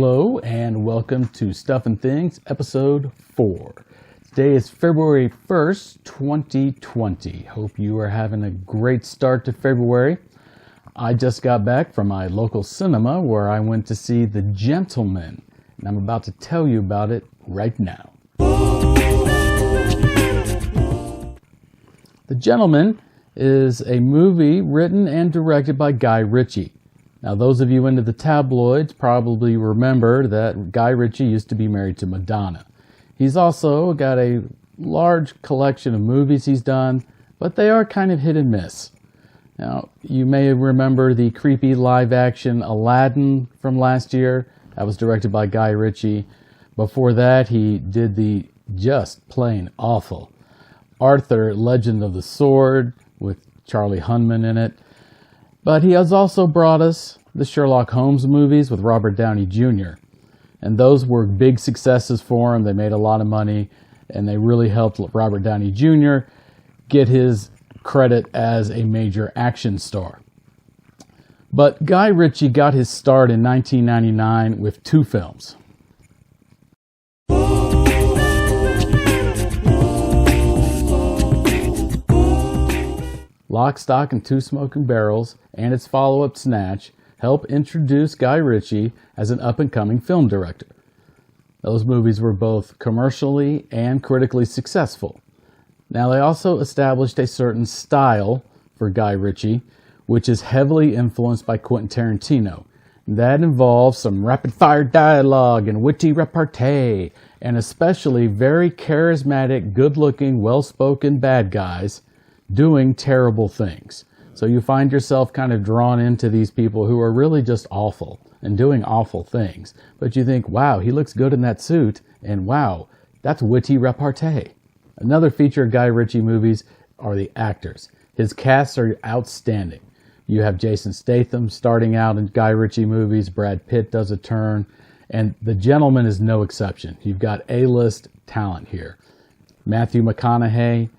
Hello and welcome to Stuff and Things, episode 4. Today is February 1st, 2020. Hope you are having a great start to February. I just got back from my local cinema where I went to see The Gentlemen, and I'm about to tell you about it right now. The Gentlemen is a movie written and directed by Guy Ritchie. Now, those of you into the tabloids probably remember that Guy Ritchie used to be married to Madonna. He's also got a large collection of movies he's done, but they are kind of hit and miss. Now, you may remember the creepy live-action Aladdin from last year. That was directed by Guy Ritchie. Before that, he did the just plain awful Arthur, Legend of the Sword, with Charlie Hunnam in it. But he has also brought us the Sherlock Holmes movies with Robert Downey Jr. And those were big successes for him. They made a lot of money, and they really helped Robert Downey Jr. get his credit as a major action star. But Guy Ritchie got his start in 1999 with 2 films. Lock, Stock, and Two Smoking Barrels and its follow-up Snatch help introduce Guy Ritchie as an up-and-coming film director. Those movies were both commercially and critically successful. Now, they also established a certain style for Guy Ritchie, which is heavily influenced by Quentin Tarantino. That involves some rapid-fire dialogue and witty repartee, and especially very charismatic, good-looking, well-spoken bad guys doing terrible things. So you find yourself kind of drawn into these people who are really just awful and doing awful things. But you think, wow, he looks good in that suit, and wow, that's witty repartee. Another feature of Guy Ritchie movies are the actors. His casts are outstanding. You have Jason Statham starting out in Guy Ritchie movies, Brad Pitt does a turn, and The Gentlemen is no exception. You've got A-list talent here. Matthew McConaughey,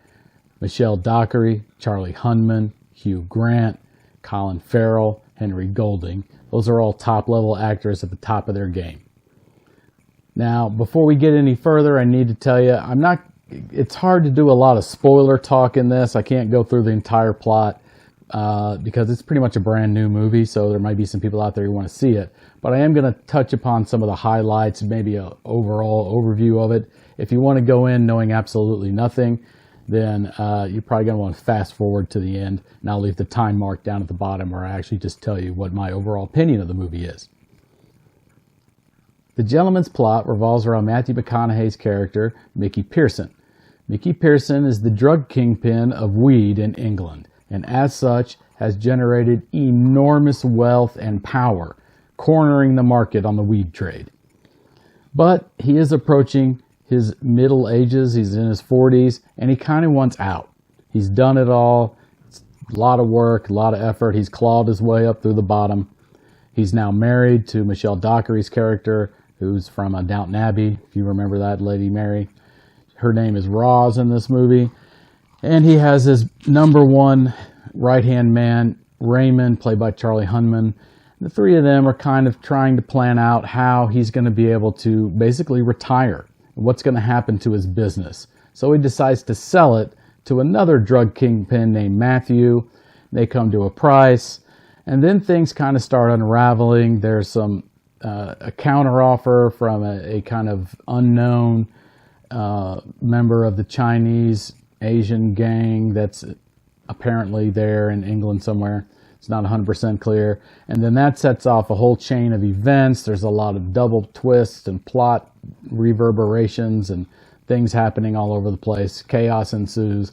Michelle Dockery, Charlie Hunnam, Hugh Grant, Colin Farrell, Henry Golding. Those are all top-level actors at the top of their game. Now, before we get any further, I need to tell you, it's hard to do a lot of spoiler talk in this. I can't go through the entire plot because it's pretty much a brand new movie, so there might be some people out there who want to see it. But I am going to touch upon some of the highlights, maybe an overall overview of it. If you want to go in knowing absolutely nothing, then you're probably going to want to fast forward to the end, and I'll leave the time mark down at the bottom where I actually just tell you what my overall opinion of the movie is. The Gentleman's plot revolves around Matthew McConaughey's character, Mickey Pearson. Mickey Pearson is the drug kingpin of weed in England, and as such has generated enormous wealth and power, cornering the market on the weed trade. But he is approaching his middle ages, he's in his 40s, and he kind of wants out. He's done it all. It's a lot of work, a lot of effort. He's clawed his way up through the bottom. He's now married to Michelle Dockery's character, who's from Downton Abbey, if you remember that Lady Mary. Her name is Roz in this movie. And he has his number one right-hand man, Raymond, played by Charlie Hunnam. The three of them are kind of trying to plan out how he's going to be able to basically retire. What's going to happen to his business. So he decides to sell it to another drug kingpin named Matthew. They come to a price, and then things kind of start unraveling. There's some a counteroffer from a kind of unknown member of the Chinese Asian gang that's apparently there in England somewhere. It's not 100% clear. And then that sets off a whole chain of events. There's a lot of double twists and plot reverberations and things happening all over the place. Chaos ensues.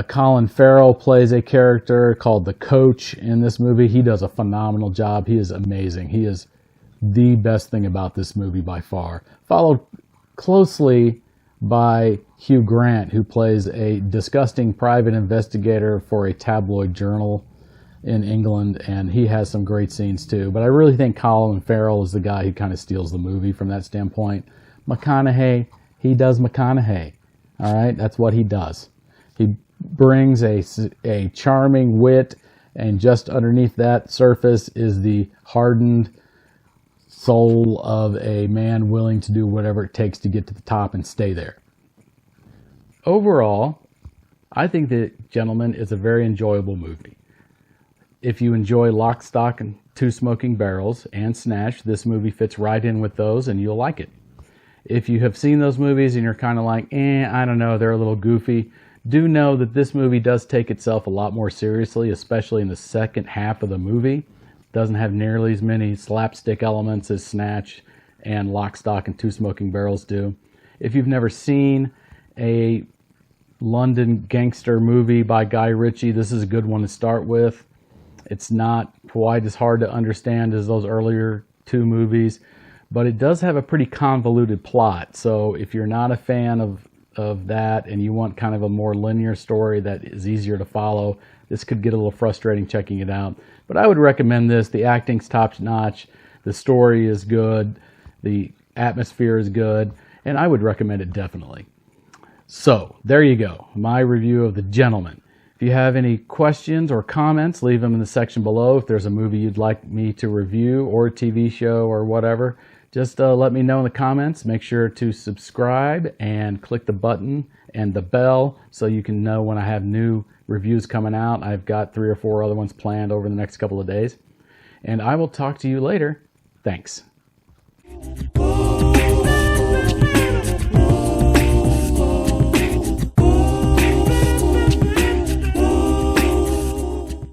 Colin Farrell plays a character called the Coach in this movie. He does a phenomenal job. He is amazing. He is the best thing about this movie by far. Followed closely by Hugh Grant, who plays a disgusting private investigator for a tabloid journal in England, and he has some great scenes too. But I really think Colin Farrell is the guy who kind of steals the movie from that standpoint. McConaughey, he does McConaughey. All right, that's what he does. He brings a charming wit, and just underneath that surface is the hardened soul of a man willing to do whatever it takes to get to the top and stay there. Overall, I think The Gentlemen is a very enjoyable movie. If you enjoy Lock, Stock, and Two Smoking Barrels and Snatch, this movie fits right in with those and you'll like it. If you have seen those movies and you're kind of like, I don't know, they're a little goofy, do know that this movie does take itself a lot more seriously, especially in the second half of the movie. It doesn't have nearly as many slapstick elements as Snatch and Lock, Stock, and Two Smoking Barrels do. If you've never seen a London gangster movie by Guy Ritchie, this is a good one to start with. It's not quite as hard to understand as those earlier two movies, but it does have a pretty convoluted plot. So if you're not a fan of that and you want kind of a more linear story that is easier to follow, this could get a little frustrating checking it out. But I would recommend this. The acting's top notch, the story is good, the atmosphere is good, and I would recommend it definitely. So, there you go, my review of The Gentlemen. If you have any questions or comments, leave them in the section below. If there's a movie you'd like me to review or a TV show or whatever, just let me know in the comments. Make sure to subscribe and click the button and the bell so you can know when I have new reviews coming out. I've got 3 or 4 other ones planned over the next couple of days. And I will talk to you later. Thanks.